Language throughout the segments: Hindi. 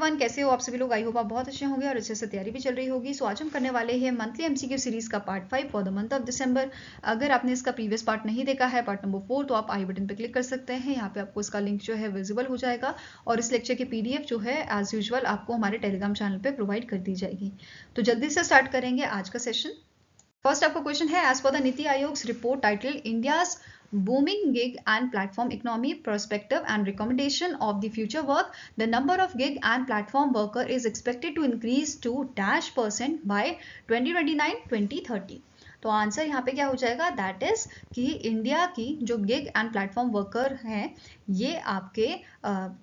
एवरीवन, कैसे हो आप सभी लोग? आई होप आप बहुत अच्छे होंगे और अच्छे से तैयारी भी चल रही होगी। सो आज हम करने वाले हैं मंथली एमसीक्यू सीरीज का part 5 for the month of December. अगर आपने इसका प्रीवियस पार्ट नहीं देखा है, पार्ट नंबर 4, तो आप आई बटन पर क्लिक कर सकते हैं। यहाँ पे आपको इसका लिंक जो है विजिबल हो जाएगा और इस लेक्चर की पीडीएफ जो है एज यूजुअल आपको हमारे टेलीग्राम चैनल पर प्रोवाइड कर दी जाएगी। तो जल्दी से स्टार्ट करेंगे आज का सेशन। फर्स्ट आपका क्वेश्चन है, as per the NITI Aayog's report title India's booming gig and platform economy perspective and recommendation of the future work, the number of gig and platform worker is expected to increase to %% by 2029-2030। तो आंसर यहाँ पे क्या हो जाएगा, दैट इज कि इंडिया की जो गिग एंड प्लेटफॉर्म वर्कर हैं ये आपके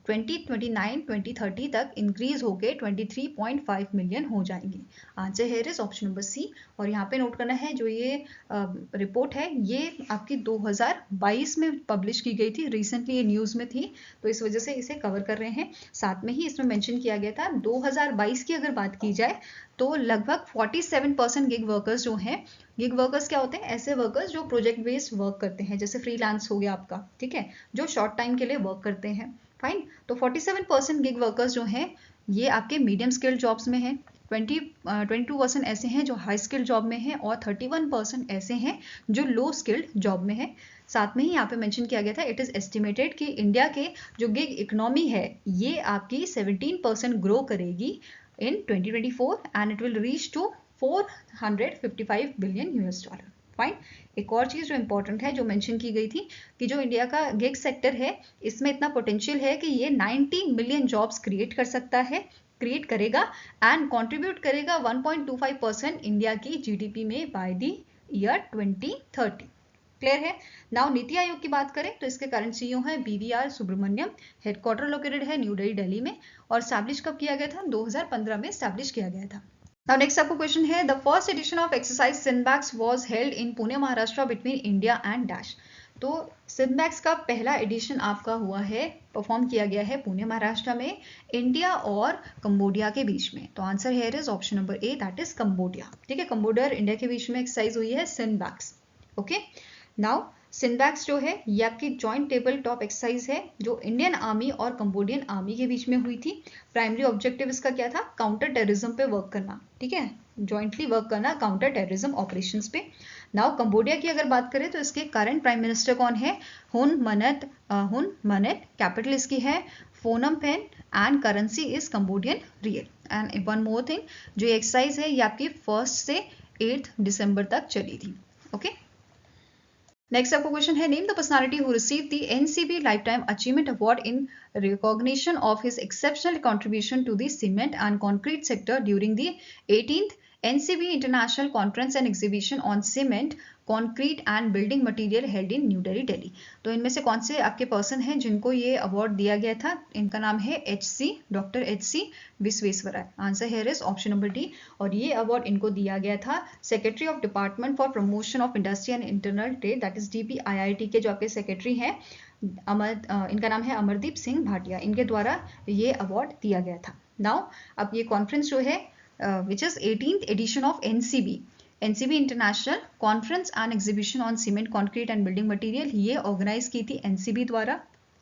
2029-2030 तक इंक्रीज होके 23.5 मिलियन हो जाएंगे। Answer here is option number c. और यहाँ पे नोट करना है, जो ये रिपोर्ट है ये आपकी 2022 में पब्लिश की गई थी, रिसेंटली ये न्यूज़ में थी, तो इस वजह से इसे कवर कर रहे हैं। साथ में ही इसमें मेंशन किया गया था 2022 की अगर बात की जाए तो लगभग 47% गिग वर्कर्स जो हैं, गिग वर्कर्स क्या होते हैं, ऐसे वर्कर्स जो प्रोजेक्ट बेस्ड वर्क करते हैं, जैसे फ्रीलांस हो गया आपका, ठीक है, जो शॉर्ट टाइम के लिए वर्क करते हैं। फाइन, तो 47% गिग वर्कर्स जो हैं ये आपके मीडियम स्किल्ड जॉब्स में हैं, 22% ऐसे हैं जो हाई स्किल्ड जॉब में हैं और 31% ऐसे हैं जो लो स्किल्ड जॉब में हैं। साथ में ही यहाँ पे मेंशन किया गया था, इट इज़ एस्टिमेटेड कि इंडिया के जो गिग इकोनॉमी है ये आपकी 17% ग्रो करेगी in 2024 and it will reach to 455 billion $। Fine, एक और चीज़ जो इंपॉर्टेंट है जो मेंशन की गई थी कि जो इंडिया का गिग सेक्टर है इसमें इतना पोटेंशियल है कि ये 90 मिलियन जॉब्स क्रिएट कर सकता है, क्रिएट करेगा एंड कंट्रीब्यूट करेगा 1.25% इंडिया की जीडीपी में बाय द ईयर 2030। क्लियर है। नाउ नीति आयोग की बात करें तो इसके करंट सीईओ है BVR सुब्रमण्यम, हेडक्वार्टर लोकेटेड है न्यू दिल्ली, दिल्ली में, और स्टैब्लिश कब किया गया था, 2015 में स्टैब्लिश किया गया था। नाउ नेक्स्ट आपको क्वेश्चन है, the first edition of exercise Sinbax was held in Pune Maharashtra between India and dash. तो सिनबैक्स का पहला एडिशन आपका हुआ है, परफॉर्म किया गया है पुणे महाराष्ट्र में, इंडिया और कंबोडिया के बीच में। तो answer here is option number A, that is Cambodia. ठीक है, कंबोडिया और इंडिया के बीच में एक्सरसाइज हुई है सिनबैक्स। ओके, नाउ सिनबैक्स जो है ये आपकी जॉइंट टेबल टॉप एक्सरसाइज है जो इंडियन आर्मी और कंबोडियन आर्मी के बीच में हुई थी। प्राइमरी ऑब्जेक्टिव इसका क्या था, काउंटर टेररिज्म पे वर्क करना, ठीक है, जॉइंटली वर्क करना काउंटर टेररिज्म ऑपरेशंस पे। नाउ कंबोडिया की अगर बात करें तो इसके करंट प्राइम मिनिस्टर कौन है, हुन मनेट, कैपिटल इसकी है Phnom Penh and currency is Cambodian riel. And one more thing, जो ये एक्सरसाइज है ये आपकी 1 से 8 दिसंबर तक चली थी। ओके, नेक्स्ट आपको क्वेश्चन है, name the personality who received the NCB lifetime achievement award in recognition of his exceptional contribution to the cement and concrete sector during the 18th NCB international conference and exhibition on cement concrete and building material held in new Delhi, Delhi. तो इनमें से कौन से आपके पर्सन हैं जिनको ये अवार्ड दिया गया था, इनका नाम है doctor HC Visvesvaraya. Answer here is option number D. और ये अवार्ड इनको दिया गया था secretary of department for promotion of industry and internal trade, that is DPIIT के जो आपके सेक्रेटरी हैं इनका नाम है अमरदीप सिंह भाटिया, इनके द्वारा ये अवार्ड दिया गया था। नाउ अब ये कॉन्फ्रेंस जो है which is 18th edition of NCB international conference and exhibition on cement concrete and building material, ये ऑर्गेनाइज की थी NCB द्वारा।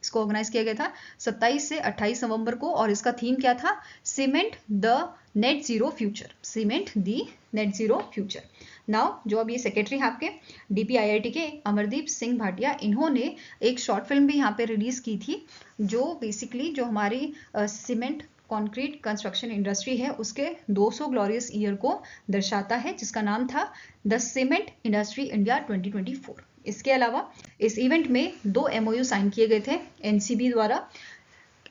इसको ऑर्गेनाइज किया गया था 27 से 28 नवंबर को और इसका थीम क्या था, cement the net zero future, cement the net zero future. Now जो अब ये सेक्रेटरी हैं आपके DPIIT के अमरदीप सिंह भाटिया, इन्होंने एक शॉर्ट फिल्म भी यहाँ पे रिलीज की थी जो बेसिकली जो हमारी सीमेंट कंक्रीट कंस्ट्रक्शन इंडस्ट्री है उसके 200 ग्लोरियस ईयर को दर्शाता है, जिसका नाम था द सीमेंट इंडस्ट्री इंडिया 2024। इसके अलावा इस इवेंट में 2 MOU साइन किए गए थे NCB द्वारा।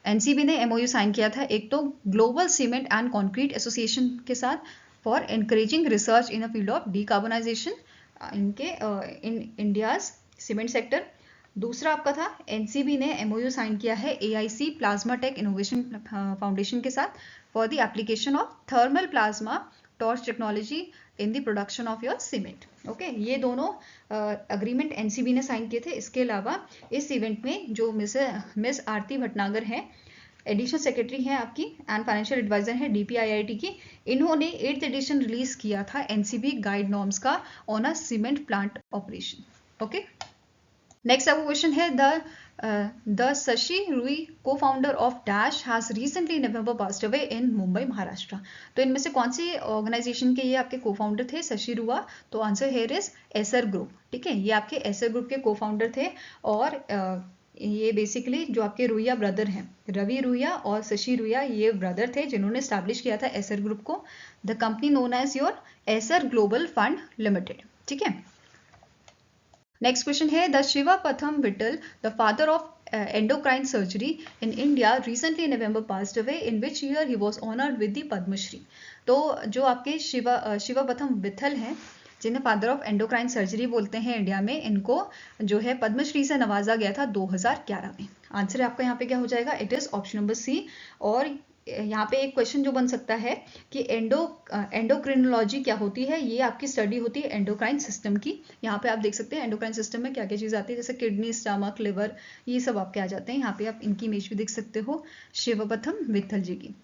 NCB ने MOU साइन किया था एक तो global cement and concrete association के साथ for encouraging research in the field of decarbonisation in India's cement sector. दूसरा आपका था NCB ने MOU साइन किया है AIC plasma tech innovation foundation के साथ for the application of thermal plasma torch technology in the production of your cement. Okay, ये दोनों अग्रीमेंट NCB ने साइन किए थे। इसके अलावा इस इवेंट में जो मिस आरती भटनागर हैं, एडिशनल सेक्रेटरी हैं आपकी एंड फाइनेंशियल एडवाइजर हैं DPIIT की, इन्होंने 8th एडिशन रिलीज किया था NCB गाइड नॉर्म्स का on a cement plant operation. Okay, next आपको क्वेश्चन है द शशि रुई को founder of dash has recently November passed away in Mumbai Maharashtra. तो इनमें से कौन सी ऑर्गेनाइजेशन के ये आपके को फाउंडर थे? शशि रुआ। तो answer here is Acer group. ठीक है, ये आपके एसर ग्रुप के को फाउंडर थे और ये बेसिकली जो आपके रुइया ब्रदर हैं, रवि रुइया और शशि रुइया, ये ब्रदर थे जिन्होंने स्टैब्लिश किया था एसर ग्रुप को। The company known as your Acer global fund limited. ठीक है, नेक्स्ट क्वेश्चन है the Sivapatham Vittal the father of endocrine surgery in India recently in November passed away in which year he was honored with the Padma Shri. तो जो आपके शिवापथम विट्ठल हैं जिन्हें फादर ऑफ एंडोक्राइन सर्जरी बोलते हैं इंडिया में, इनको जो है पद्मश्री से नवाजा गया था 2011 में। आंसर आपका यहाँ पे क्या हो जाएगा? It is option number c. और यहाँ पे एक क्वेश्चन जो बन सकता है कि एंडोक्रिनोलॉजी क्या होती है? ये आपकी स्टडी होती है एंडोक्राइन सिस्टम की। यहाँ पे आप देख सकते हैं एंडोक्राइन सिस्टम में क्या क्या चीज़ आती है, जैसे किडनी, स्टमक, लिवर, ये सब आपके आ जाते हैं। यहाँ पे आप इनकी इमेज भी देख सकते हो शिवपथम विट्ठल जी की।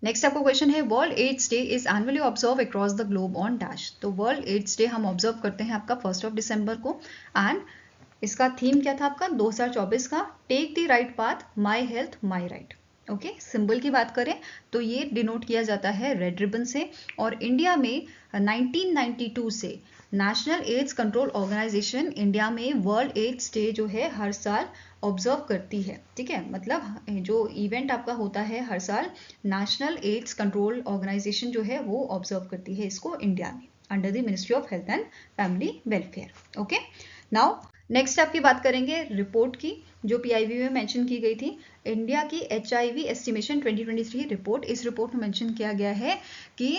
नेक्स्ट आपको क्वेश्चन है world AIDS day is annually observe across the globe on dash. तो वर्ल्ड एड्स डे हम ऑब्जर्व करते हैं आपका 1 दिसंबर को एंड इसका थीम क्या था आपका 2024 का? Take the right path, my health my right. Okay, symbol की बात करें तो ये डिनोट किया जाता है रेड रिबन से। और इंडिया में 1992 से national AIDS control organisation India में वर्ल्ड एड्स डे जो है हर साल ऑब्जर्व करती है। ठीक है, मतलब जो इवेंट आपका होता है हर साल, नेशनल एड्स कंट्रोल ऑर्गेनाइजेशन जो है वो ऑब्जर्व करती है इसको इंडिया में under the ministry of health and family welfare. Okay, now next आपकी बात करेंगे रिपोर्ट की जो पीआईबी में मेंशन की गई थी, इंडिया की एचआईवी एस्टिमेशन 2023 रिपोर्ट। इस रिपोर्ट में मेंशन किया गया है कि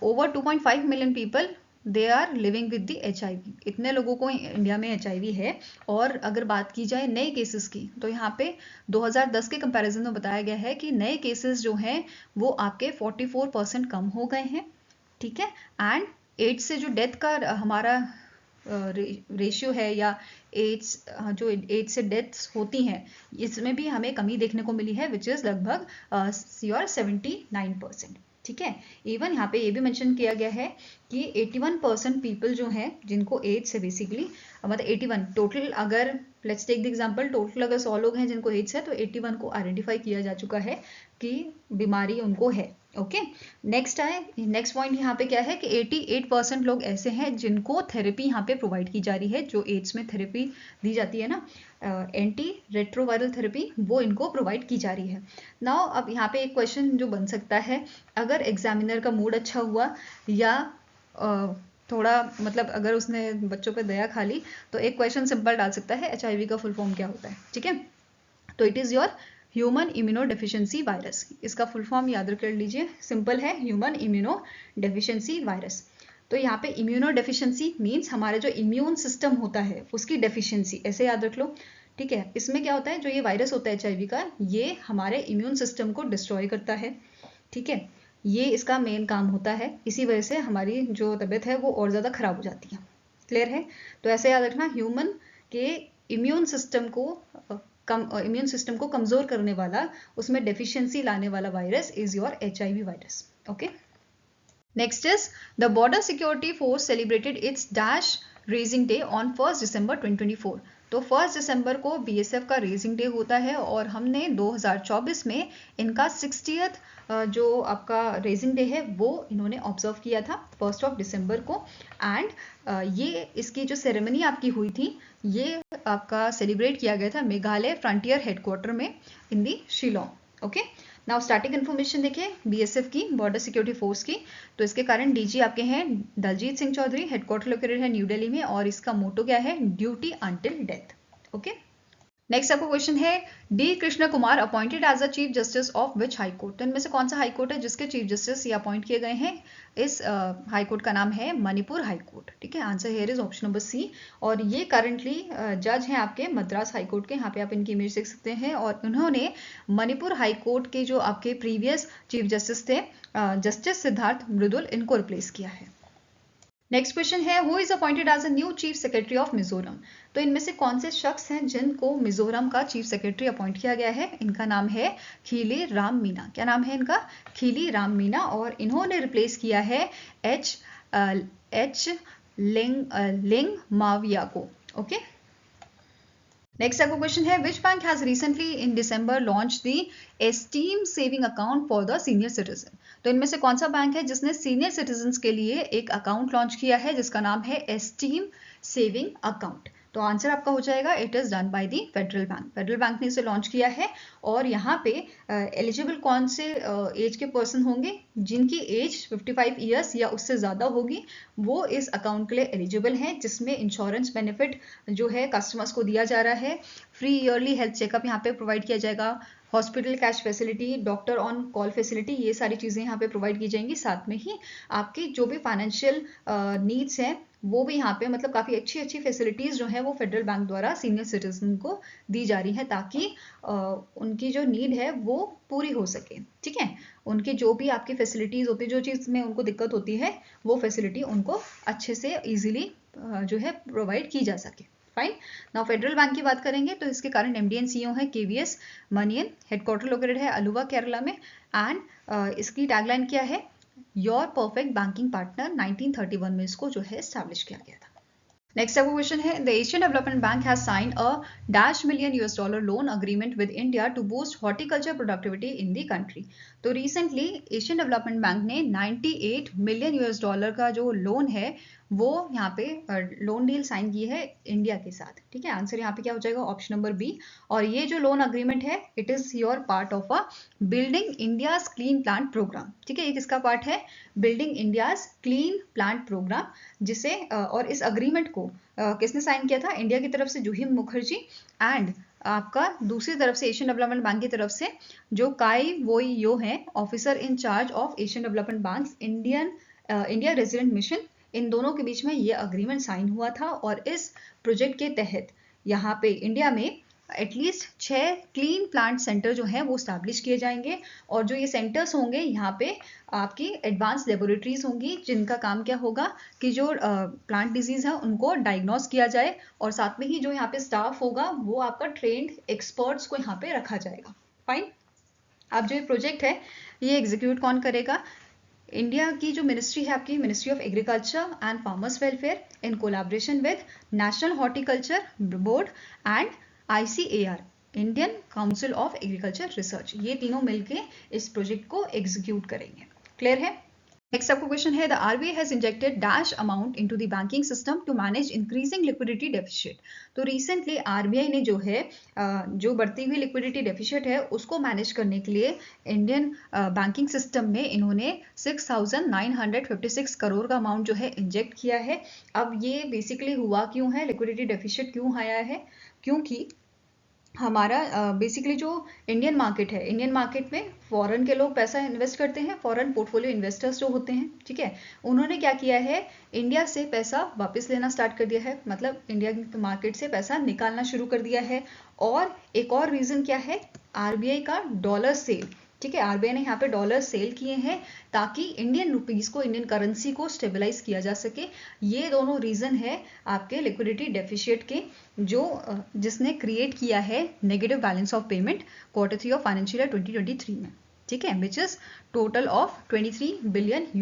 over 2.5 million people they are living with the HIV. इतने लोगों को इंडिया में एचआईवी है। और अगर बात की जाए नए केसेस की तो यहाँ पे 2010 के कंपैरिजन में बताया गया है कि नए केसेस जो हैं वो आपके 44% कम हो गए हैं। ठीक है, एंड एड्स से जो डेथ का हमारा रेशियो है या एड्स जो एड्स से डेथ्स होती हैं इसमें भी हमें कमी देखने को मिली है विच इज़ लगभग 79%। ठीक है, इवन यहाँ पे ये भी मेंशन किया गया है कि 81% पीपल जो हैं जिनको एड्स है बेसिकली, मतलब 81 टोटल, अगर let's take the example, total अगर 100 लोग हैं जिनको एड्स है तो 81 को आइडेंटिफाई किया जा चुका है कि बीमारी उनको है। ओके, नेक्स्ट पॉइंट यहाँ पे क्या है कि 88% लोग ऐसे हैं जिनको थेरेपी यहाँ पे प्रोवाइड की जा रही है। जो एड्स में थेरेपी दी जाती है ना, एंटी रेट्रोवायरल थेरेपी, वो इनको प्रोवाइड की जा रही है। नाउ अब यहाँ पे एक क्वेश्चन जो बन सकता है, अगर एग्जामिनर का मूड अच्छा हुआ या थोड़ा मतलब अगर उसने बच्चों पे दया खा ली तो एक क्वेश्चन सिंपल डाल सकता है, एचआईवी का फुल फॉर्म क्या होता है? ठीक है, तो it is your human immuno deficiency virus. इसका फुल फॉर्म याद कर लीजिए, सिंपल है, ह्यूमन इम्यूनो डेफिशिएंसी वायरस। तो यहाँ पे इम्यूनो डेफिशिएंसी मीन्स हमारा जो इम्यून सिस्टम होता है उसकी डेफिशिएंसी, ऐसे याद रख लो। ठीक है, इसमें क्या होता है, जो ये वायरस होता है एचआईवी का, ये हमारे इम्यून सिस्टम को डिस्ट्रॉय करता है। ठीक है, ये इसका मेन काम होता है, इसी वजह से हमारी जो तबीयत है वो और ज़्यादा खराब हो जाती है। क्लियर है? तो ऐसे याद रखना, ह्यूमन के इम्यून सिस्टम को कमजोर करने वाला, उसमें डेफिशिएंसी लाने वाला virus is your HIV virus. Okay, next is the border security force celebrated it's dash raising day on 1 दिसंबर 2024। तो 1 दिसंबर को बीएसएफ का रेजिंग डे होता है और हमने 2024 में इनका 60th जो आपका रेजिंग डे है वो इन्होंने ऑब्जर्व किया था 1 दिसंबर को। एंड ये इसकी जो सेरेमनी आपकी हुई थी ये आपका सेलिब्रेट किया गया था मेघालय फ्रंटियर हेडक्वार्टर में in the Shillong. Okay, now static information देखिए बीएसएफ की, बॉर्डर सिक्योरिटी फोर्स की। तो इसके कारण डीजी आपके हैं दलजीत सिंह चौधरी, हेडक्वार्टर लोकेटेड है न्यू दिल्ली में और इसका मोटो क्या है, duty until death. Okay, next आपको क्वेश्चन है D Krishna Kumar appointed as a chief justice of which high court. तो इनमें से कौन सा हाई कोर्ट है जिसके चीफ जस्टिस ये अपॉइंट किए गए हैं? इस हाई कोर्ट का नाम है मणिपुर हाई कोर्ट। ठीक है, answer here is option number c. और ये करंटली जज हैं आपके मद्रास हाई कोर्ट के, यहाँ पे आप इनकी इमेज देख सकते हैं। और उन्होंने मणिपुर हाई कोर्ट के जो आपके प्रीवियस चीफ जस्टिस थे जस्टिस सिद्धार्थ मृदुल, इनको रिप्लेस किया है। नेक्स्ट क्वेश्चन है who is appointed as a new chief secretary of Mizoram. तो इनमें से कौन से शख्स हैं जिनको मिजोरम का चीफ सेक्रेटरी अपॉइंट किया गया है? इनका नाम है खीली राम मीना। क्या नाम है इनका? खीली राम मीना। और इन्होंने रिप्लेस किया है एच लिंग माविया को। ओके, नेक्स्ट आपका क्वेश्चन है, which bank has recently in December launch the esteem saving account for the senior citizen. तो इनमें से कौन सा बैंक है जिसने सीनियर सिटीजन के लिए एक अकाउंट लॉन्च किया है जिसका नाम है एस्टीम सेविंग अकाउंट। तो आंसर आपका हो जाएगा it is done by the federal bank. Federal bank ने इसे लॉन्च किया है और यहाँ पे एलिजिबल कौन से एज के पर्सन होंगे, जिनकी एज 55 ईयर्स या उससे ज़्यादा होगी वो इस अकाउंट के लिए एलिजिबल हैं, जिसमें इंश्योरेंस बेनिफिट जो है कस्टमर्स को दिया जा रहा है। फ्री ईयरली हेल्थ चेकअप यहाँ पे प्रोवाइड किया जाएगा, hospital cash facility, doctor on call facility, ये सारी चीज़ें यहाँ पे प्रोवाइड की जाएंगी। साथ में ही आपकी जो भी फाइनेंशियल नीड्स हैं वो भी यहाँ पे मतलब काफ़ी अच्छी अच्छी फैसिलिटीज़ जो है वो फेडरल बैंक द्वारा सीनियर सिटीजन को दी जा रही है ताकि उनकी जो नीड है वो पूरी हो सके। ठीक है, उनकी जो भी आपकी फैसिलिटीज़ होती है, जो चीज़ में उनको दिक्कत होती है वो फैसिलिटी उनको अच्छे से ईजिली जो है प्रोवाइड की जा सके। फाइन। नाउ फेडरल बैंक की बात करेंगे तो इसके कारण एमडी एंड सीईओ है केवीएस मनियन, हेडक्वार्टर लोकेटेड है अलुवा केरला में, एंड इसकी टैगलाइन क्या है, योर परफेक्ट बैंकिंग पार्टनर। 1931 में इसको जो है एस्टैब्लिश किया गया था। नेक्स्ट आपका क्वेश्चन है, the Asian development bank has signed a dash million $US loan agreement with India to boost horticulture productivity in the country. तो रिसेंटली एशियन डेवलपमेंट बैंक ने 98 मिलियन $US का जो लोन है वो यहाँ पे लोन डील साइन की है इंडिया के साथ। ठीक है, आंसर यहाँ पे क्या हो जाएगा, ऑप्शन नंबर बी। और ये जो लोन अग्रीमेंट है it is your part of a building India's clean plant programme. ठीक है, ये किसका पार्ट है, building India's clean plant programme, जिसे और इस अग्रीमेंट को किसने साइन किया था, इंडिया की तरफ से जुहिम मुखर्जी, एंड आपका दूसरी तरफ से एशियन डेवलपमेंट बैंक की तरफ से जो काई वोई यो है, officer in charge of Asian development Bank India Resident Mission. इन दोनों के बीच में ये अग्रीमेंट साइन हुआ था और इस प्रोजेक्ट के तहत यहाँ पे इंडिया में एटलीस्ट 6 क्लीन प्लांट सेंटर जो हैं वो स्टैब्लिश किए जाएंगे। और जो ये सेंटर्स होंगे यहाँ पे आपकी एडवांस लेबोरेटरीज होंगी जिनका काम क्या होगा कि जो प्लांट डिजीज है उनको डायग्नोस किया जाए, और साथ में ही जो यहाँ पे स्टाफ होगा वो आपका ट्रेंड एक्सपर्ट्स को यहाँ पे रखा जाएगा। फाइन। अब जो ये प्रोजेक्ट है ये एग्जीक्यूट कौन करेगा, इंडिया की जो मिनिस्ट्री है आपकी ministry of agriculture and farmers welfare in collaboration with national horticulture board and ICAR Indian council of agriculture research, ये तीनों मिलके इस प्रोजेक्ट को एग्जीक्यूट करेंगे। क्लियर है। नेक्स्ट आपका क्वेश्चन है, the RBI has injected dash amount into the banking system to manage increasing liquidity deficit. तो रिसेंटली RBI ने जो है जो बढ़ती हुई लिक्विडिटी डेफिसिट है उसको मैनेज करने के लिए इंडियन बैंकिंग सिस्टम में इन्होंने 6,956 करोड़ का अमाउंट जो है इंजेक्ट किया है। अब ये बेसिकली हुआ क्यों है, लिक्विडिटी डेफिसिट क्यों आया है, क्योंकि हमारा बेसिकली जो इंडियन मार्केट है, इंडियन मार्केट में फॉरेन के लोग पैसा इन्वेस्ट करते हैं, फॉरेन पोर्टफोलियो इन्वेस्टर्स जो होते हैं। ठीक है, उन्होंने क्या किया है, इंडिया से पैसा वापस लेना स्टार्ट कर दिया है, मतलब इंडिया की मार्केट से पैसा निकालना शुरू कर दिया है। और एक और रीज़न क्या है, RBI का डॉलर सेल। ठीक है, RBI ने यहाँ पे डॉलर सेल किए हैं ताकि इंडियन रुपीस को, इंडियन करेंसी को स्टेबलाइज किया जा सके। ये दोनों रीजन है आपके लिक्विडिटी डेफिशिएट के जो जिसने क्रिएट किया है negative balance of payment Q3 of financial year 2023 में। ठीक है, which is total of 23 billion $।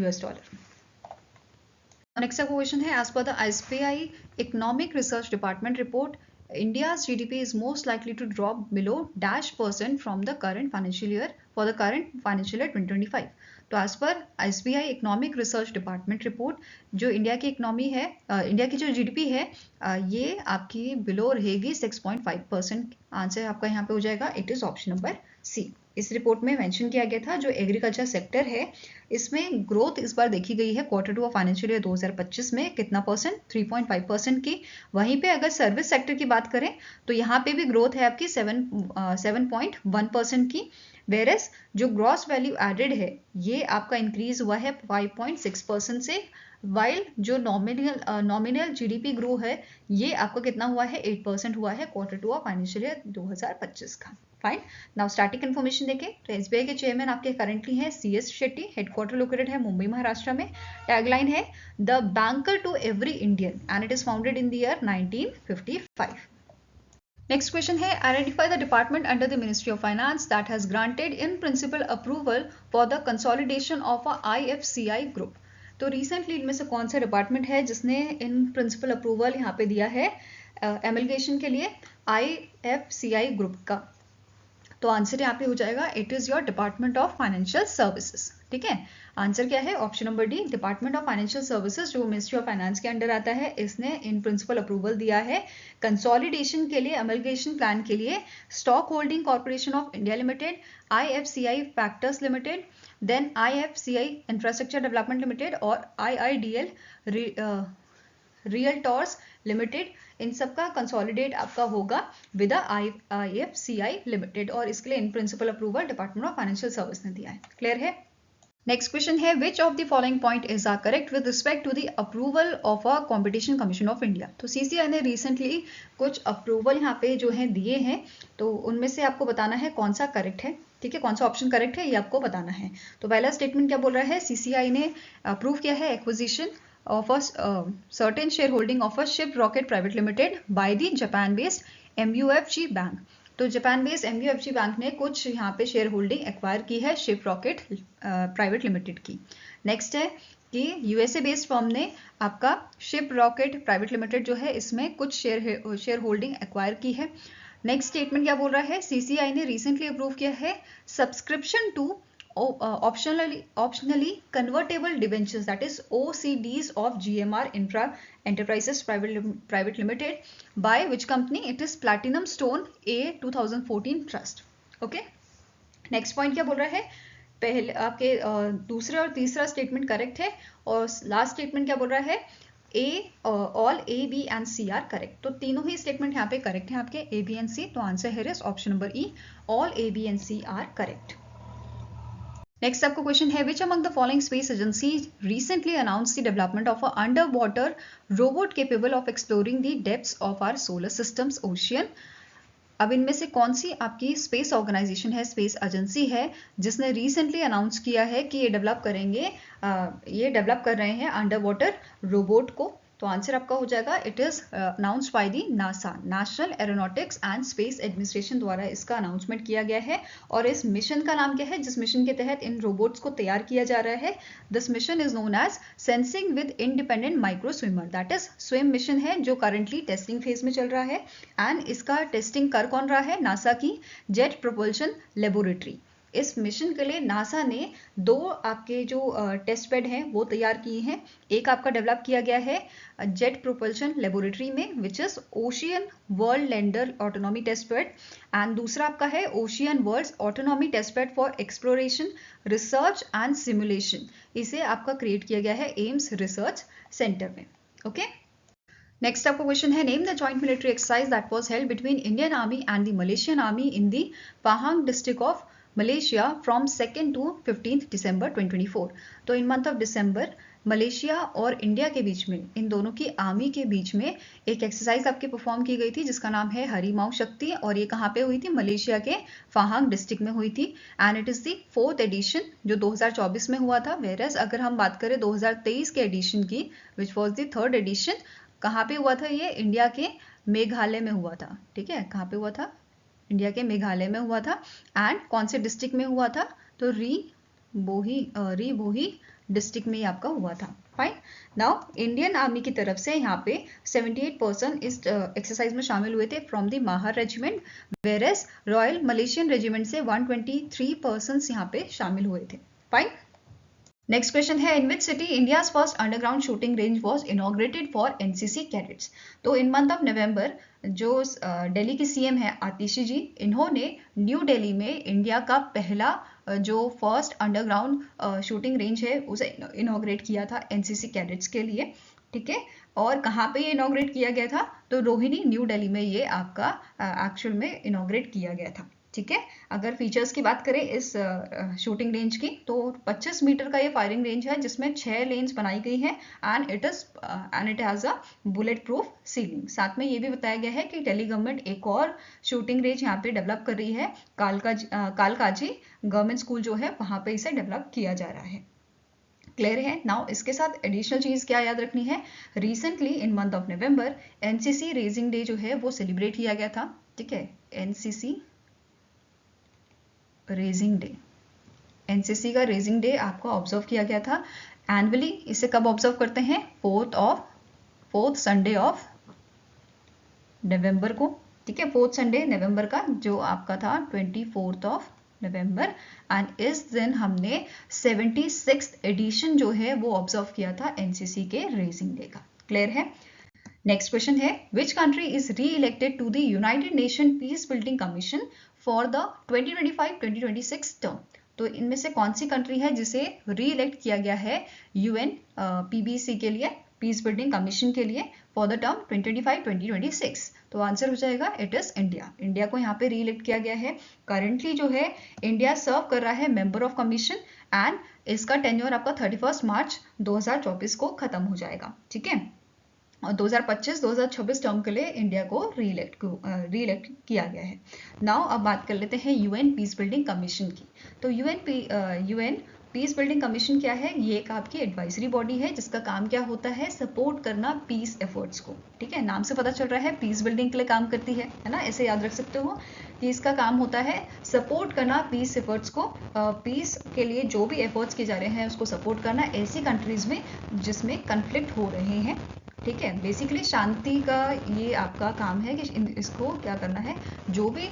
Next question है, as per the SBI economic research department report India's GDP is most likely to drop below -% from the current financial year for the current financial year 2025. तो as per SBI economic research department report जो इंडिया की इकोनॉमी है, इंडिया की जो GDP है ये आपकी बिलो रहेगी 6.5%। आंसर आपका यहाँ पे हो जाएगा it is option number C. इस रिपोर्ट में मेंशन किया गया था जो एग्रीकल्चर सेक्टर है इसमें ग्रोथ इस बार देखी गई है Q2 ऑफ फाइनेंशियल ईयर 2025 में कितना परसेंट, 3.5% की। वहीं पे अगर सर्विस सेक्टर की बात करें तो यहाँ पे भी ग्रोथ है आपकी 7.1% की, वेरस जो ग्रॉस वैल्यू एडेड है ये आपका इंक्रीज हुआ है 5.6% से, वाइल जो नॉमिनल GDP ग्रो है ये आपका कितना हुआ है, 8% हुआ है Q2 ऑफ फाइनेंशियल ईयर 2025 का। फाइन। नाउ स्टैटिक इन्फॉर्मेशन देखें तो SBI के चेयरमैन आपके करंटली हैं CS शेट्टी, हेडक्वार्टर लोकेटेड है मुंबई महाराष्ट्र में। टैगलाइन है the banker to every Indian and it is founded in the year 1955। Next question है, identify the department under the ministry of finance that has granted in principle approval for the consolidation of a IFCI group. तो रिसेंटली इनमें से कौन सा डिपार्टमेंट है जिसने इन प्रिंसिपल अप्रूवल यहाँ पे दिया है एमलगेशन के लिए। IFCI ग्रुप का। तो आंसर यहाँ पे हो जाएगा it is your department of financial services. ठीक है, आंसर क्या है? Option number D, department of financial services, जो मिनिस्ट्री ऑफ फाइनेंस के अंडर आता है। इसने इन प्रिंसिपल अप्रूवल दिया है कंसोलिडेशन के लिए, अमलगेशन प्लान के लिए, stock holding corporation of India limited, IFCI factors limited, then IFCI infrastructure development limited और IIDL रियल्टर्स लिमिटेड। इन सब का कंसोलिडेट आपका होगा विद IFCI लिमिटेड, और इसके लिए in principle approval department of financial service ने दिया है। क्लियर है? नेक्स्ट क्वेश्चन है which of the following point is are correct with respect to the approval of a competition commission of India. तो CCI ने रिसेंटली कुछ अप्रूवल यहाँ पे जो है दिए हैं, तो उनमें से आपको बताना है कौन सा करेक्ट है। ठीक है, कौन सा ऑप्शन करेक्ट है ये आपको बताना है। तो पहला स्टेटमेंट क्या बोल रहा है? CCI ने अप्रूव किया है acquisition of a certain shareholding of a Ship Rocket Private Limited by the Japan-based MUFG Bank। तो जापान बेस्ड MUFG बैंक ने कुछ यहाँ पे शेयर होल्डिंग एक्वायर की है शिप रॉकेट प्राइवेट लिमिटेड की। नेक्स्ट है कि USA बेस्ड फर्म ने आपका शिप रॉकेट प्राइवेट लिमिटेड जो है इसमें कुछ शेयर होल्डिंग एक्वायर की है। नेक्स्ट स्टेटमेंट क्या बोल रहा है? CCI ने रिसेंटली अप्रूव किया है subscription to optionally convertible debentures, that is OCDs of GMR Infra Enterprises Private Limited, by which company? It is Platinum Stone A 2014 Trust। Okay, next point क्या बोल रहा है? पहले आपके दूसरा और तीसरा स्टेटमेंट करेक्ट है, और लास्ट स्टेटमेंट क्या बोल रहा है? All A, B and C are correct. तो तीनों ही स्टेटमेंट यहाँ पे करेक्ट है आपके A, B and C। तो आंसर है option number E, all A, B and C are correct. Next आपको क्वेश्चन है which among the following space agency recently announce the development of a under water robot capable of exploring the depths of our solar systems ocean. अब इनमें से कौन सी आपकी स्पेस ऑर्गेनाइजेशन है, स्पेस एजेंसी है, जिसने रिसेंटली अनाउंस किया है कि ये डेवलप कर रहे हैं अंडर वाटर रोबोट को? तो आंसर आपका हो जाएगा it is announced by the NASA, national aeronautics and space administration द्वारा इसका अनाउंसमेंट किया गया है। और इस मिशन का नाम क्या है जिस मिशन के तहत इन रोबोट्स को तैयार किया जा रहा है? This mission is known as sensing with independent micro swimmer, that is swim mission है, जो करंटली टेस्टिंग फेज में चल रहा है। एंड इसका टेस्टिंग कर कौन रहा है? नासा की जेट प्रोपल्शन लेबोरेटरी। इस मिशन के लिए नासा ने दो आपके जो टेस्ट बेड हैं वो तैयार किए हैं। एक आपका डेवलप किया गया है जेट प्रोपल्शन लेबोरेटरी में which is ocean world lander autonomy test bed, and दूसरा आपका है ocean world autonomy test bed for exploration research and simulation. इसे आपका क्रिएट किया गया है एम्स रिसर्च सेंटर में। ओके, नेक्स्ट आपको क्वेश्चन है name the joint military exercise that was held between Indian army and the Malaysian army in the Pahang district of Malaysia from 2nd to 15th December 2024। तो in month of December Malaysia और इंडिया के बीच में, इन दोनों की आर्मी के बीच में एक एक्सरसाइज आपकी परफॉर्म की गई थी जिसका नाम है हरीमाऊ शक्ति, और ये कहाँ पे हुई थी? मलेशिया के पहांग डिस्ट्रिक्ट में हुई थी। And it is the 4th edition जो 2024 में हुआ था। वेरएज अगर हम बात करें 2023 के एडिशन की which was the 3rd addition, कहाँ पे हुआ था? ये इंडिया के मेघालय में हुआ था। ठीक है, कहाँ पे हुआ था? इंडिया के मेघालय में हुआ था। एंड कौन से डिस्ट्रिक्ट में हुआ था? तो री भोही डिस्ट्रिक्ट में ही आपका हुआ था। फाइन, नाउ इंडियन आर्मी की तरफ से यहाँ पे 78 पर्सन इस एक्सरसाइज में शामिल हुए थे from the Mahar Regiment, whereas Royal Malaysian Regiment से 123 पर्सन यहाँ पे शामिल हुए थे। फाइन, नेक्स्ट क्वेश्चन है in which city India's first underground shooting range was inaugurated for NCC cadets. तो इन मंथ ऑफ नवंबर जो दिल्ली की CM है आतिशी जी, इन्होंने न्यू दिल्ली में इंडिया का पहला जो फर्स्ट अंडरग्राउंड शूटिंग रेंज है उसे इनॉग्रेट किया था NCC कैडेट्स के लिए। ठीक है, और कहाँ पे ये इनॉग्रेट किया गया था? तो रोहिणी न्यू दिल्ली में ये आपका एक्चुअल में इनॉग्रेट किया गया था। ठीक है, अगर फीचर्स की बात करें इस शूटिंग रेंज की, तो 25 मीटर का ये फायरिंग रेंज है जिसमें 6 लेन्स बनाई गई हैं and it has a bullet proof ceiling. साथ में ये भी बताया गया है कि दिल्ली गवर्नमेंट एक और शूटिंग रेंज यहाँ पे डेवलप कर रही है, कालकाजी गवर्नमेंट स्कूल जो है वहाँ पे इसे डेवलप किया जा रहा है। क्लियर है? नाउ इसके साथ एडिशनल चीज क्या याद रखनी है? Recently in month of November NCC raising day जो है वो सेलिब्रेट किया गया था। ठीक है, NCC रेजिंग डे, NCC का रेजिंग डे आपको ऑब्जर्व किया गया था एनुअली। इसे कब ऑब्जर्व करते हैं? 4th संडे ऑफ नवंबर को। ठीक है, 4th संडे नवंबर का जो आपका था 24th ऑफ नवंबर, एंड इस दिन हमने 76th एडिशन जो है वो ऑब्जर्व किया था एनसीसी के रेजिंग डे का। क्लियर है? नेक्स्ट क्वेश्चन है, which country is reelected to the United Nation peace building commission for the 2025-2026 term. तो इनमें से कौन सी कंट्री है जिसे री इलेक्ट किया गया है यूएन पीबीसी के लिए, पीस बिल्डिंग कमीशन के लिए, फॉर द टर्म 2025-2026? तो आंसर हो जाएगा इट इज इंडिया। इंडिया को यहाँ पे री इलेक्ट किया गया है। करंटली जो है इंडिया सर्व कर रहा है मेंबर ऑफ कमीशन, एंड इसका टेन्योर आपका 31 मार्च 2024 को खत्म हो जाएगा। ठीक है, और 2025-2026 टर्म के लिए इंडिया को री इलेक्ट किया गया है। नाउ अब बात कर लेते हैं यूएन पीस बिल्डिंग कमीशन की। तो यूएन पीस बिल्डिंग कमीशन क्या है? ये एक आपकी एडवाइजरी बॉडी है जिसका काम क्या होता है? सपोर्ट करना पीस एफर्ट्स को। ठीक है, नाम से पता चल रहा है पीस बिल्डिंग के लिए काम करती है ना, ऐसे याद रख सकते हो कि इसका काम होता है सपोर्ट करना पीस एफर्ट्स को। पीस के लिए जो भी एफर्ट्स किए जा रहे हैं उसको सपोर्ट करना ऐसी कंट्रीज में जिसमें कन्फ्लिक्ट हो रहे हैं। ठीक है, बेसिकली शांति का ये आपका काम है कि इसको क्या करना है, जो भी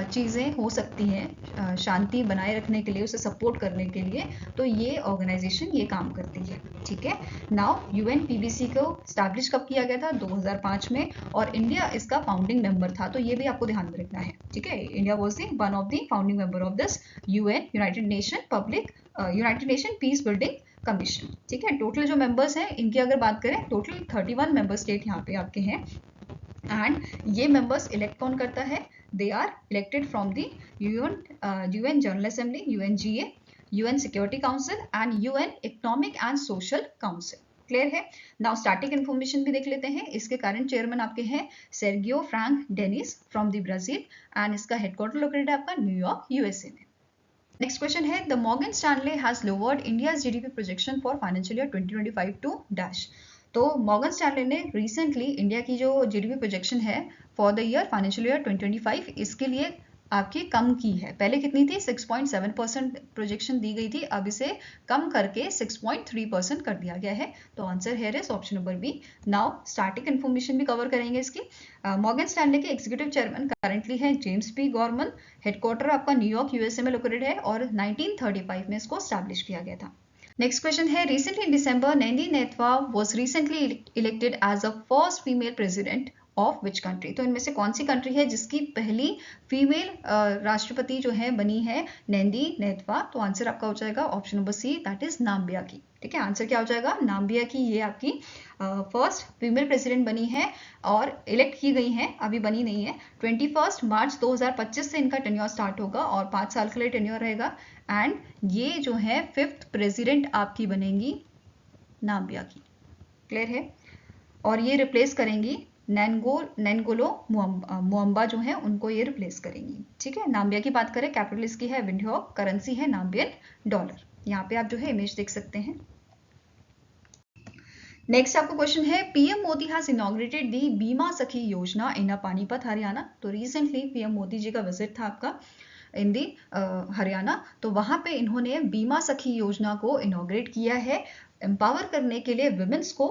चीज़ें हो सकती हैं शांति बनाए रखने के लिए, उसे सपोर्ट करने के लिए, तो ये ऑर्गेनाइजेशन ये काम करती है। ठीक है, नाउ यूएन पीबीसी को स्टैब्लिश कब किया गया था? 2005 में, और इंडिया इसका फाउंडिंग मेंबर था। तो ये भी आपको ध्यान में रखना है। ठीक है, India was the one of the founding member of this UN United Nation peace building commission. ठीक है, टोटल जो मेंबर्स हैं इनकी अगर बात करें, टोटल 31 मेंबर स्टेट यहाँ पे आपके हैं, एंड ये मेंबर्स इलेक्ट कौन करता है? They are elected from the UN General Assembly, UNGA, UN Security Council and UN Economic and Social Council. Clear है? नाउ स्टैटिक इन्फॉर्मेशन भी देख लेते हैं। इसके करंट चेयरमैन आपके हैं Sergio Frank Denis from the Brazil, and इसका हेडक्वार्टर लोकेटेड है आपका न्यूयॉर्क यूएसए में। नेक्स्ट क्वेश्चन है, the Morgan Stanley has lowered India's GDP projection for financial year 2025 to dash. तो मॉर्गन स्टैनले ने रिसेंटली इंडिया की जो जीडीपी प्रोजेक्शन है for the year financial year 2025 इसके लिए आपकी कम की है। पहले कितनी थी? 6.7% प्रोजेक्शन दी गई थी, अब इसे कम करके 6.3% कर दिया गया है। तो answer here is option number B. Now static information भी कवर करेंगे इसकी। मॉर्गन स्टैनले के एग्जीक्यूटिव चेयरमैन करंटली है जेम्स पी गॉर्मन, हेडक्वार्टर आपका न्यूयॉर्क यूएसए में लोकेटेड है, और 1935 में इसको स्टैब्लिश किया गया था। नेक्स्ट क्वेश्चन है, recently in December Nandi Ndaitwah was recently elected as a first female president of which country. तो इनमें से कौन सी कंट्री है जिसकी पहली फीमेल राष्ट्रपति जो है बनी है नैंडी नेतवा? तो आंसर आपका हो जाएगा option number C, that is Namibia की। ठीक है, आंसर क्या हो जाएगा? नाम्बिया की ये आपकी फर्स्ट फीमेल प्रेसिडेंट बनी है और इलेक्ट की गई हैं, अभी बनी नहीं है। 21 मार्च 2025 से इनका टेन्योर स्टार्ट होगा और 5 साल के लिए टेन्योर रहेगा, एंड ये जो है 5th प्रेसिडेंट आपकी बनेंगी नाम्बिया की। क्लियर है? और ये रिप्लेस करेंगी नैनगोलो मुअम्बा जो है, उनको ये रिप्लेस करेंगी। ठीक है, नाम्बिया की बात करें, कैपिटल इसकी है विंडहोक, करेंसी है नाम्बियन डॉलर। यहाँ पे आप जो है इमेज देख सकते हैं। नेक्स्ट आपको क्वेश्चन है, पीएम मोदी हैज इनॉग्रेटेड दी बीमा सखी योजना इन पानीपत हरियाणा। तो रिसेंटली पीएम मोदी जी का विजिट था आपका इन दी हरियाणा, तो वहां पे इन्होंने बीमा सखी योजना को इनॉग्रेट किया है, एम्पावर करने के लिए विमेंस को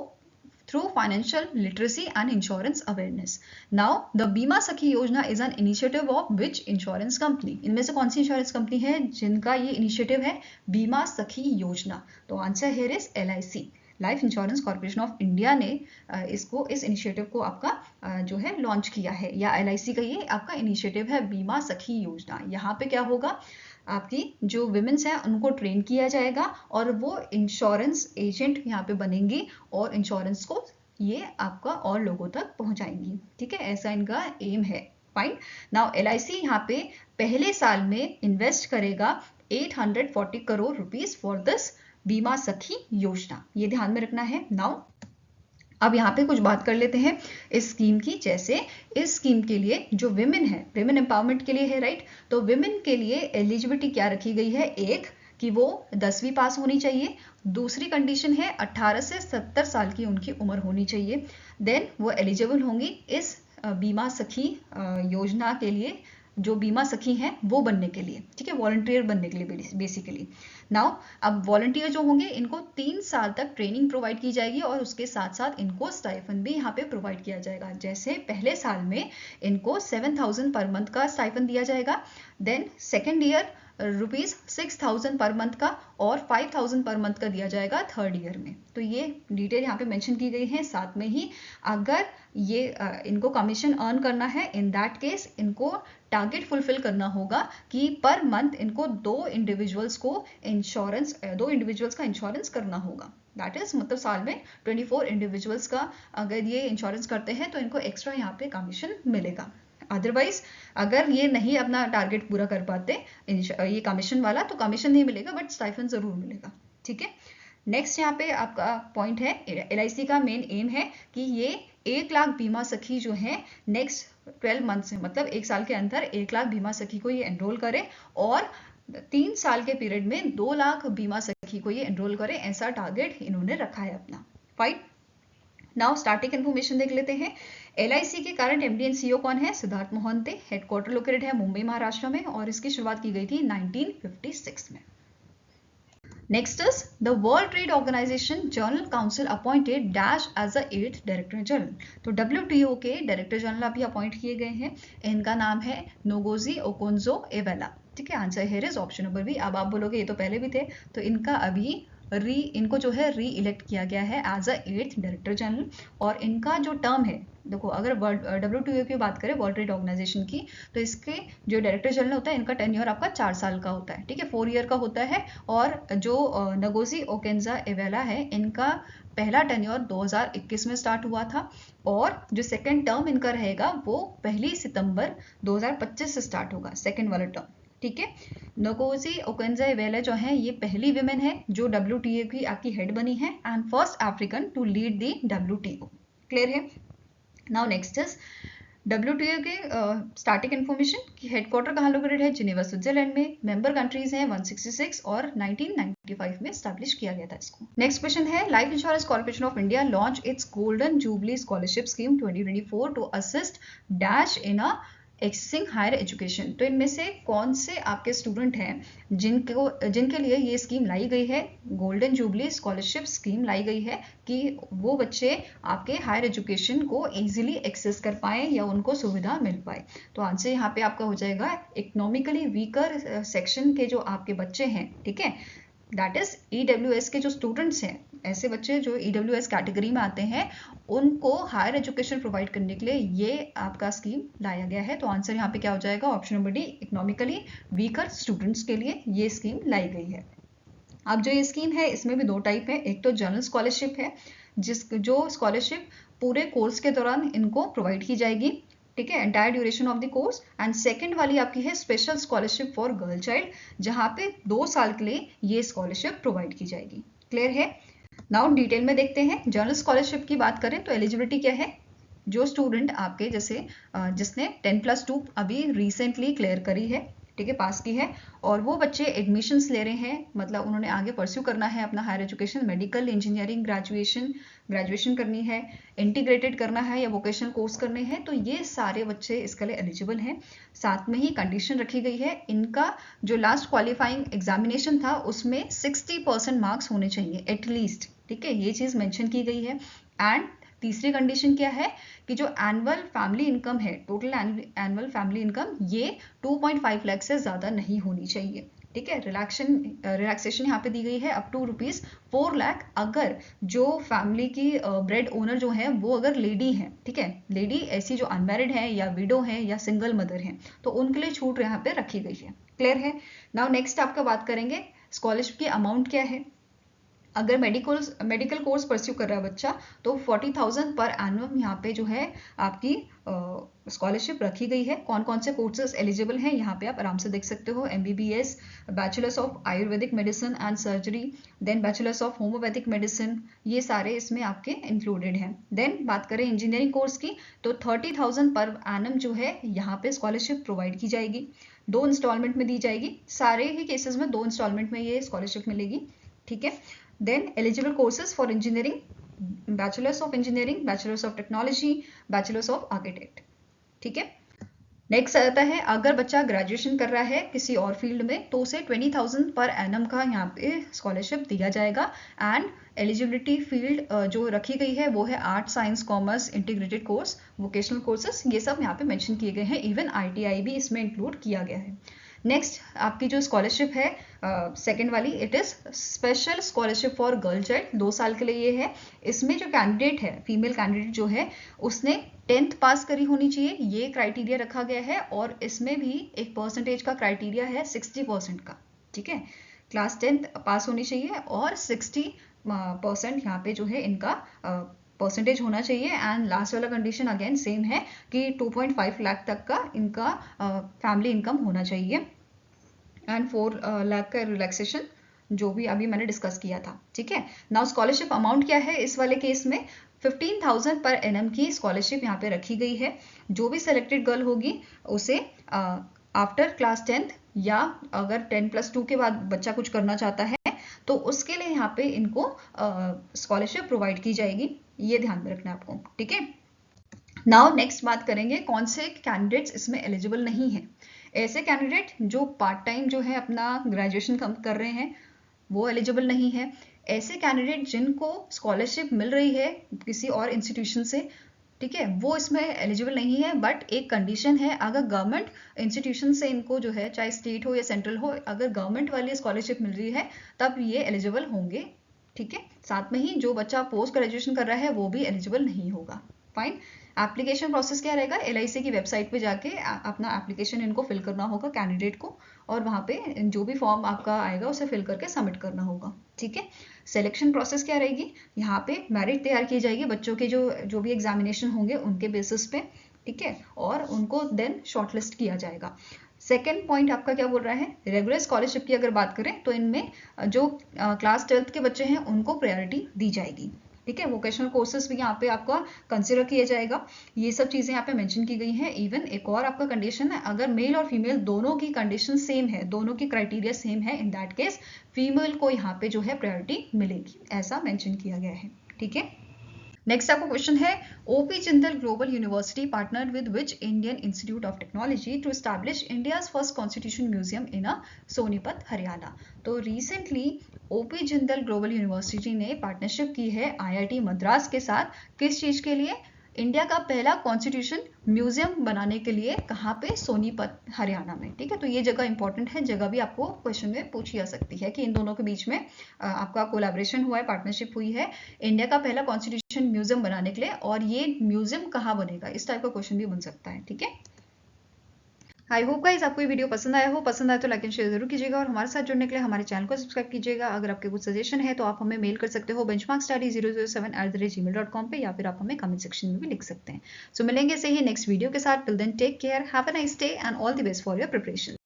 through financial literacy and insurance awareness. Now, the Bima Sakhi Yojana is an initiative of which insurance company? इनमें से कौन सी इंश्योरेंस कंपनी है जिनका ये इनिशिएटिव है बीमा सखी योजना? तो answer here is LIC, life insurance corporation of India ने इस इनिशिएटिव को आपका जो है लॉन्च किया है, या LIC का ये आपका इनिशिएटिव है बीमा सखी योजना। यहाँ पे क्या होगा, आपकी जो विमेंस हैं उनको ट्रेन किया जाएगा और वो इंश्योरेंस एजेंट यहाँ पे बनेंगी और इंश्योरेंस को ये आपका और लोगों तक पहुंचाएंगी। ठीक है, ऐसा इनका एम है। फाइन। नाउ LIC यहाँ पे पहले साल में इन्वेस्ट करेगा 840 करोड़ रुपीज फॉर दिस बीमा सखी योजना, ये ध्यान में रखना है। नाउ अब यहाँ पे कुछ बात कर लेते हैं इस स्कीम की। जैसे इस स्कीम के लिए जो विमेन है, विमेन एम्पावरमेंट के लिए है, राइट। तो विमेन के लिए एलिजिबिलिटी क्या रखी गई है? एक कि वो 10वीं पास होनी चाहिए, दूसरी कंडीशन है 18 से 70 साल की उनकी उम्र होनी चाहिए, देन वो एलिजिबल होंगी इस बीमा सखी योजना के लिए जो बीमा सखी हैं वो बनने के लिए, ठीक है, वॉलंटियर बनने के लिए बेसिकली। नाउ अब वॉलंटियर जो होंगे इनको 3 साल तक ट्रेनिंग प्रोवाइड की जाएगी और उसके साथ साथ इनको स्टाइफन भी यहाँ पे प्रोवाइड किया जाएगा। जैसे पहले साल में इनको 7,000 पर मंथ का स्टाइफन दिया जाएगा, then second year ₹6,000 per month का और 5,000 पर मंथ का दिया जाएगा थर्ड ईयर में। तो ये डिटेल यहाँ पे मेंशन की गई है। साथ में ही अगर ये इनको कमीशन अर्न करना है, इन दैट केस इनको टारगेट फुलफिल करना होगा कि पर मंथ इनको 2 इंडिविजुअल्स का इंश्योरेंस करना होगा। दैट इज मतलब साल में 24 इंडिविजुअल्स का अगर ये इंश्योरेंस करते हैं तो इनको एक्स्ट्रा यहाँ पे कमीशन मिलेगा। अदरवाइज अगर ये नहीं अपना टारगेट पूरा कर पाते ये कमीशन वाला, तो कमीशन नहीं मिलेगा बट स्टाइफन जरूर मिलेगा, ठीक है। नेक्स्ट यहाँ पे आपका पॉइंट है, LIC का मेन एम है कि ये 1 लाख बीमा सखी जो है नेक्स्ट 12 मंथ से, मतलब 1 साल के अंदर 1 लाख बीमा सखी को ये एनरोल करे और 3 साल के पीरियड में 2 लाख बीमा सखी को ये एनरोल करे, ऐसा टारगेट इन्होंने रखा है अपना। फाइन, नाउ स्टार्टिंग इन्फॉर्मेशन देख लेते हैं। LIC के करंट MD एंड CEO कौन है? सिद्धार्थ मोहंते। हेडक्वार्टर लोकेटेड है मुंबई महाराष्ट्र में और इसकी शुरुआत की गई थी 1956 में। Next is the World Trade Organization General Council appointed Dash as the 8th Director General। तो WTO के डायरेक्टर जनरल अभी अपॉइंट किए गए हैं, इनका नाम है नोगोजी ओकोंजो-इवेला, ठीक है। Answer here is option number B. अब आप बोलोगे ये तो पहले भी थे, तो इनका अभी इनको जो है री इलेक्ट किया गया है as a 8th director general. और इनका जो टर्म है, देखो अगर WTO की बात करें, वर्ल्ड ट्रेड ऑर्गेनाइजेशन की, तो इसके जो डायरेक्टर जनरल होता है इनका टेन्योर आपका 4 साल का होता है, ठीक है, 4 ईयर का होता है। और जो नगोजी ओकेंजा-इवेला है, इनका पहला टेन्योर 2021 में स्टार्ट हुआ था और जो सेकेंड टर्म इनका रहेगा वो 1 सितंबर 2025 से स्टार्ट होगा, सेकेंड वाला टर्म, ठीक है। नगोजी ओकेंजा-इवेला जो है ये पहली विमेन है जो WTO की आपकी हेड बनी है and first African to lead the WTO। Clear है। नाउ नेक्स्ट इज WTO के स्टार्टिंग इन्फॉर्मेशन की हेडक्वार्टर कहाँ लोकेटेड है? जिनेवा स्विट्जरलैंड में। मेंबर कंट्रीज हैं 166 और 1995 में स्टैब्लिश किया गया था इसको। नेक्स्ट क्वेश्चन है, life insurance corporation of India launch its golden jubilee scholarship scheme 2024 to assist dash in a accessing higher education. तो इनमें से कौन से आपके स्टूडेंट हैं जिनके लिए ये स्कीम लाई गई है, गोल्डन जुबली स्कॉलरशिप स्कीम लाई गई है कि वो बच्चे आपके हायर एजुकेशन को इजीली एक्सेस कर पाए या उनको सुविधा मिल पाए। तो आंसर यहाँ पे आपका हो जाएगा इकोनॉमिकली वीकर सेक्शन के जो आपके बच्चे हैं, ठीक है, दैट इज EWS के जो स्टूडेंट्स हैं, ऐसे बच्चे जो EWS कैटेगरी में आते हैं, उनको हायर एजुकेशन प्रोवाइड करने के लिए ये आपका स्कीम लाया गया है। तो आंसर यहाँ पे क्या हो जाएगा? Option number D, economically weaker students के लिए ये स्कीम लाई गई है। अब जो ये स्कीम है इसमें भी 2 टाइप है, एक तो जनरल स्कॉलरशिप है जो स्कॉलरशिप पूरे कोर्स के दौरान इनको प्रोवाइड की जाएगी, ठीक है, entire duration of the course. And second वाली आपकी है special scholarship for girl child, जहां पे 2 साल के लिए ये स्कॉलरशिप प्रोवाइड की जाएगी। क्लियर है। नाउ डिटेल में देखते हैं। जनरल स्कॉलरशिप की बात करें तो एलिजिबिलिटी क्या है? जो स्टूडेंट आपके जैसे जिसने 10+2 अभी रिसेंटली क्लियर करी है, ठीक है, पास की है, और वो बच्चे एडमिशन्स ले रहे हैं, मतलब उन्होंने आगे परस्यू करना है अपना higher education, medical, engineering, graduation करनी है, इंटीग्रेटेड करना है या वोकेशनल कोर्स करने हैं, तो ये सारे बच्चे इसके लिए एलिजिबल हैं। साथ में ही कंडीशन रखी गई है, इनका जो लास्ट क्वालिफाइंग एग्जामिनेशन था उसमें 60% मार्क्स होने चाहिए एटलीस्ट, ठीक है, ये चीज़ मेंशन की गई है। एंड तीसरी कंडीशन क्या है कि जो एनुअल फैमिली इनकम है, टोटल एनुअल फैमिली इनकम, ये 2.5 लाख से ज़्यादा नहीं होनी चाहिए, ठीक है। रिलैक्सेशन यहाँ पे दी गई है अप टू ₹4 लाख, अगर जो फैमिली की ब्रेड ओनर जो है वो अगर लेडी है, ठीक है, लेडी ऐसी जो अनमैरिड है या विडो है या सिंगल मदर है, तो उनके लिए छूट यहाँ पे रखी गई है। क्लियर है। नाउ नेक्स्ट आपका बात करेंगे स्कॉलरशिप की अमाउंट क्या है। अगर मेडिकल कोर्स परस्यू कर रहा है बच्चा तो 40,000 पर एनुअम यहाँ पे जो है आपकी स्कॉलरशिप रखी गई है। कौन कौन से कोर्सेज एलिजिबल हैं यहाँ पे आप आराम से देख सकते हो, MBBS, bachelors of ayurvedic medicine and surgery, then bachelors of homoeopathic medicine, ये सारे इसमें आपके इंक्लूडेड हैं। देन बात करें इंजीनियरिंग कोर्स की तो 30,000 पर एनम जो है यहाँ पे स्कॉलरशिप प्रोवाइड की जाएगी, 2 इंस्टॉलमेंट में दी जाएगी। सारे ही केसेस में 2 इंस्टॉलमेंट में ये स्कॉलरशिप मिलेगी, ठीक है। Then eligible courses for engineering, bachelors of engineering, bachelors of technology, bachelors of architect, ठीक है। नेक्स्ट आता है, अगर बच्चा ग्रेजुएशन कर रहा है किसी और फील्ड में तो उसे 20,000 पर एनम का यहाँ पे स्कॉलरशिप दिया जाएगा। एंड एलिजिबिलिटी फील्ड जो रखी गई है वो है art, science, commerce, integrated course, vocational courses, ये सब यहाँ पे मेंशन किए गए हैं। इवन ITI भी इसमें इंक्लूड किया गया है। नेक्स्ट आपकी जो स्कॉलरशिप है सेकेंड वाली, it is special scholarship for girl child, 2 साल के लिए ये है। इसमें जो कैंडिडेट है, फीमेल कैंडिडेट जो है, उसने 10th पास करी होनी चाहिए, ये क्राइटेरिया रखा गया है। और इसमें भी एक परसेंटेज का क्राइटेरिया है 60% का, ठीक है। क्लास 10th पास होनी चाहिए और 60% यहाँ पे जो है इनका परसेंटेज होना चाहिए। एंड लास्ट वाला कंडीशन अगेन सेम है कि 2.5 लाख तक का इनका फैमिली इनकम होना चाहिए। एंड 4 लाख का रिलैक्सेशन, जो भी अभी मैंने डिस्कस किया था, ठीक है। नाउ स्कॉलरशिप अमाउंट क्या है इस वाले केस में, 15,000 पर एनम की स्कॉलरशिप यहाँ पे रखी गई है। जो भी सेलेक्टेड गर्ल होगी उसे आफ्टर क्लास 10th या अगर 10+2 के बाद बच्चा कुछ करना चाहता है तो उसके लिए यहाँ पे इनको स्कॉलरशिप प्रोवाइड की जाएगी, ये ध्यान में रखना है आपको, ठीक है। नाउ नेक्स्ट बात करेंगे कौन से कैंडिडेट्स इसमें एलिजिबल नहीं है। ऐसे कैंडिडेट जो पार्ट टाइम जो है अपना ग्रेजुएशन कर रहे हैं वो एलिजिबल नहीं है। ऐसे कैंडिडेट जिनको स्कॉलरशिप मिल रही है किसी और इंस्टीट्यूशन से, ठीक है, वो इसमें एलिजिबल नहीं है। बट एक कंडीशन है, अगर गवर्नमेंट इंस्टीट्यूशन से इनको जो है, चाहे स्टेट हो या सेंट्रल हो, अगर गवर्नमेंट वाली स्कॉलरशिप मिल रही है तब ये एलिजिबल होंगे, ठीक है। साथ में ही जो बच्चा पोस्ट ग्रेजुएशन कर रहा है वो भी एलिजिबल नहीं होगा। फाइन। एप्लीकेशन प्रोसेस क्या रहेगा, LIC की वेबसाइट पे जाके अपना एप्लीकेशन इनको फिल करना होगा कैंडिडेट को, और वहाँ पे जो भी फॉर्म आपका आएगा उसे फिल करके सबमिट करना होगा, ठीक है। सिलेक्शन प्रोसेस क्या रहेगी, यहाँ पे मेरिट तैयार की जाएगी बच्चों के जो भी एग्जामिनेशन होंगे उनके बेसिस पे, ठीक है, और उनको देन शॉर्टलिस्ट किया जाएगा। सेकेंड पॉइंट आपका क्या बोल रहा है, रेगुलर स्कॉलरशिप की अगर बात करें तो इनमें जो क्लास 12th के बच्चे हैं उनको प्रायोरिटी दी जाएगी, ठीक है। वोकेशनल कोर्सेज भी यहाँ पे आपका कंसिडर किया जाएगा। ये सब चीज़ें यहाँ पे मेंशन की गई हैं। इवन एक और आपका कंडीशन है, अगर मेल और फीमेल दोनों की कंडीशन सेम है, दोनों की क्राइटेरिया सेम है, इन दैट केस फीमेल को यहाँ पे जो है प्रायोरिटी मिलेगी, ऐसा मेंशन किया गया है, ठीक है। नेक्स्ट आपका क्वेश्चन है, OP Jindal global university partnered with which Indian institute of technology to establish India's first constitution museum in Sonipat Haryana. तो recently OP Jindal global university ने पार्टनरशिप की है IIT मद्रास के साथ, किस चीज के लिए, इंडिया का पहला कॉन्स्टिट्यूशन म्यूजियम बनाने के लिए। कहाँ पे, सोनीपत हरियाणा में, ठीक है। तो ये जगह इंपॉर्टेंट है, जगह भी आपको क्वेश्चन में पूछी जा सकती है कि इन दोनों के बीच में आपका कोलैबोरेशन हुआ है, पार्टनरशिप हुई है इंडिया का पहला कॉन्स्टिट्यूशन म्यूजियम बनाने के लिए, और ये म्यूजियम कहाँ बनेगा, इस टाइप का क्वेश्चन भी बन सकता है, ठीक है। आई होप गाइस आपको ये वीडियो पसंद आया हो, पसंद आए तो लाइक एंड शेयर जरूर कीजिएगा, और हमारे साथ जुड़ने के लिए हमारे चैनल को सब्सक्राइब कीजिएगा। अगर आपके कुछ सजेशन है तो आप हमें मेल कर सकते हो benchmarkstudy007@gmail.com पे, या फिर आप हमें कमेंट सेक्शन में भी लिख सकते हैं। सो मिलेंगे से ही नेक्स्ट वीडियो के साथ। Till then take care, have a nice day and all the best for your preparation.